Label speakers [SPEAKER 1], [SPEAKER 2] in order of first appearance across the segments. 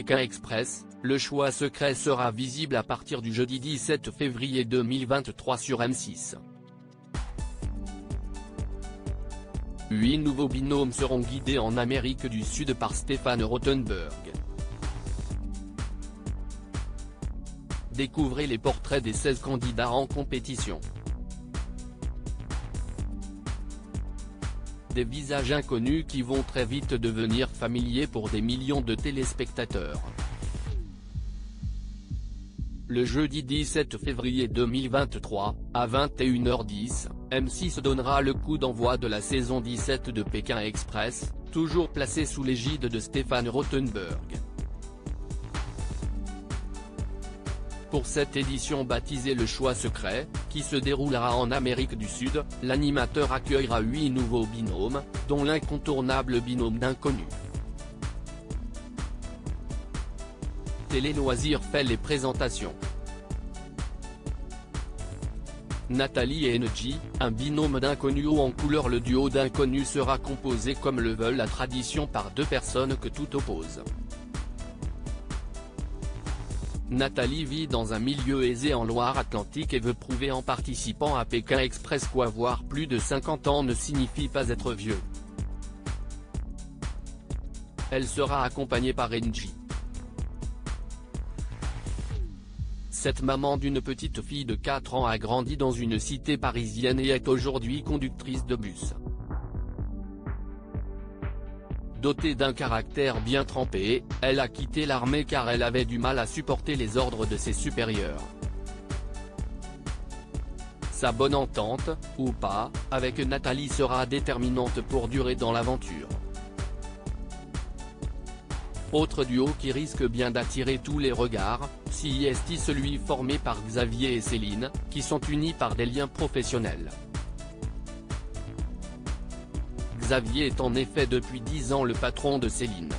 [SPEAKER 1] Pékin Express, le choix secret sera visible à partir du jeudi 17 février 2023 sur M6. 8 nouveaux binômes seront guidés en Amérique du Sud par Stefan Rothenberg. Découvrez les portraits des 16 candidats en compétition. Des visages inconnus qui vont très vite devenir familiers pour des millions de téléspectateurs. Le jeudi 17 février 2023, à 21h10, M6 donnera le coup d'envoi de la saison 17 de Pékin Express, toujours placée sous l'égide de Stefan Rothenberg. Pour cette édition baptisée Le Choix Secret, qui se déroulera en Amérique du Sud, l'animateur accueillera 8 nouveaux binômes, dont l'incontournable binôme d'inconnus. Télé Loisirs fait les présentations. Nathalie et Engie, un binôme d'inconnus haut en couleur. Le duo d'inconnus sera composé comme le veut la tradition par 2 personnes que tout oppose. Nathalie vit dans un milieu aisé en Loire-Atlantique et veut prouver en participant à Pékin Express qu'avoir plus de 50 ans ne signifie pas être vieux. Elle sera accompagnée par Engie. Cette maman d'une petite fille de 4 ans a grandi dans une cité parisienne et est aujourd'hui conductrice de bus. Dotée d'un caractère bien trempé, elle a quitté l'armée car elle avait du mal à supporter les ordres de ses supérieurs. Sa bonne entente, ou pas, avec Nathalie sera déterminante pour durer dans l'aventure. Autre duo qui risque bien d'attirer tous les regards, CIST, celui formé par Xavier et Céline, qui sont unis par des liens professionnels. Xavier est en effet depuis 10 ans le patron de Céline.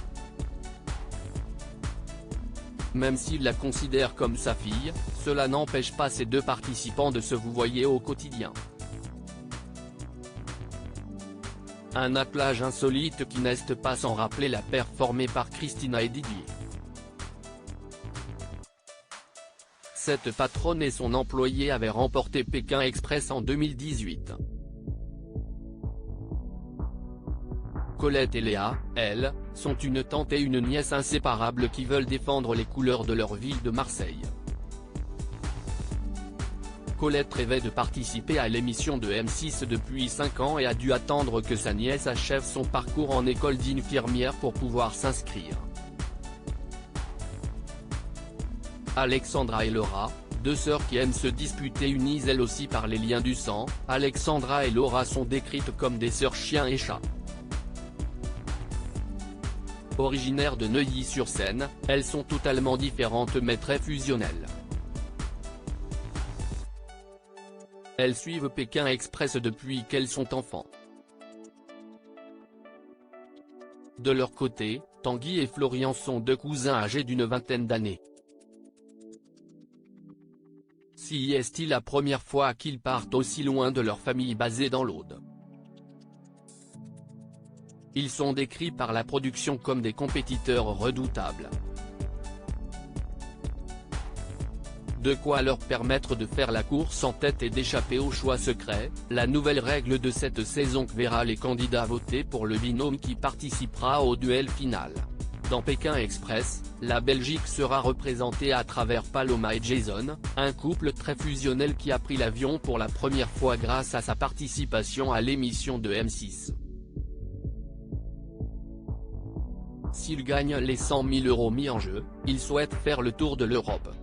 [SPEAKER 1] Même s'il la considère comme sa fille, cela n'empêche pas ces 2 participants de se vouvoyer au quotidien. Un attelage insolite qui n'est pas sans rappeler la paire formée par Christina et Didier. Cette patronne et son employé avaient remporté Pékin Express en 2018. Colette et Léa, elles, sont une tante et une nièce inséparables qui veulent défendre les couleurs de leur ville de Marseille. Colette rêvait de participer à l'émission de M6 depuis 5 ans et a dû attendre que sa nièce achève son parcours en école d'infirmière pour pouvoir s'inscrire. Alexandra et Laura, 2 sœurs qui aiment se disputer unies elles aussi par les liens du sang, Alexandra et Laura sont décrites comme des sœurs chien et chat. Originaires de Neuilly-sur-Seine, elles sont totalement différentes mais très fusionnelles. Elles suivent Pékin Express depuis qu'elles sont enfants. De leur côté, Tanguy et Florian sont 2 cousins âgés d'une vingtaine d'années. Si est-il la première fois qu'ils partent aussi loin de leur famille basée dans l'Aude. Ils sont décrits par la production comme des compétiteurs redoutables. De quoi leur permettre de faire la course en tête et d'échapper au choix secret, la nouvelle règle de cette saison qui verra les candidats voter pour le binôme qui participera au duel final. Dans Pékin Express, la Belgique sera représentée à travers Paloma et Jason, un couple très fusionnel qui a pris l'avion pour la première fois grâce à sa participation à l'émission de M6. S'ils gagnent les 100 000 € mis en jeu, ils souhaitent faire le tour de l'Europe.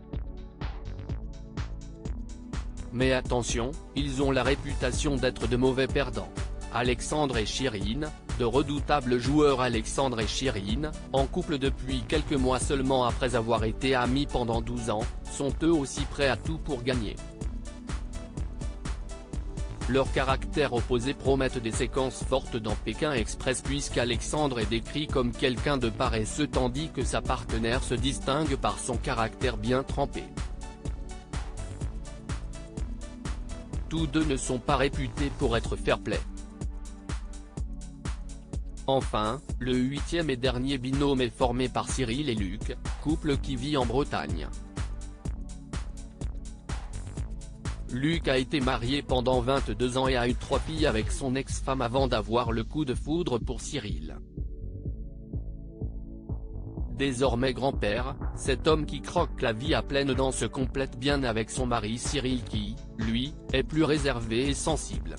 [SPEAKER 1] Mais attention, ils ont la réputation d'être de mauvais perdants. Alexandre et Chirine, de redoutables joueurs. Alexandre et Chirine, en couple depuis quelques mois seulement après avoir été amis pendant 12 ans, sont eux aussi prêts à tout pour gagner. Leurs caractères opposés promettent des séquences fortes dans Pékin Express puisqu'Alexandre est décrit comme quelqu'un de paresseux tandis que sa partenaire se distingue par son caractère bien trempé. Tous 2 ne sont pas réputés pour être fair-play. Enfin, le 8e et dernier binôme est formé par Cyril et Luc, couple qui vit en Bretagne. Luc a été marié pendant 22 ans et a eu 3 filles avec son ex-femme avant d'avoir le coup de foudre pour Cyril. Désormais grand-père, cet homme qui croque la vie à pleines dents se complète bien avec son mari Cyril qui, lui, est plus réservé et sensible.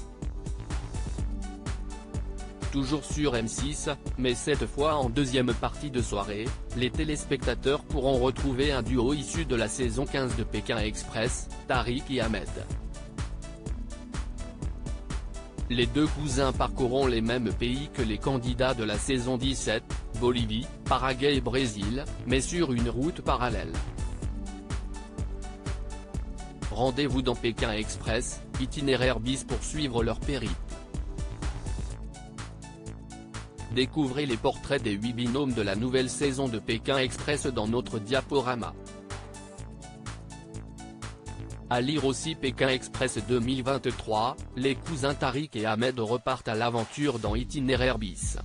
[SPEAKER 1] Toujours sur M6, mais cette fois en deuxième partie de soirée, les téléspectateurs pourront retrouver un duo issu de la saison 15 de Pékin Express, Tariq et Ahmed. Les deux cousins parcourront les mêmes pays que les candidats de la saison 17, Bolivie, Paraguay et Brésil, mais sur une route parallèle. Rendez-vous dans Pékin Express, itinéraire bis pour suivre leur périple. Découvrez les portraits des 8 binômes de la nouvelle saison de Pékin Express dans notre diaporama. À lire aussi Pékin Express 2023, les cousins Tariq et Ahmed repartent à l'aventure dans Itinéraire bis.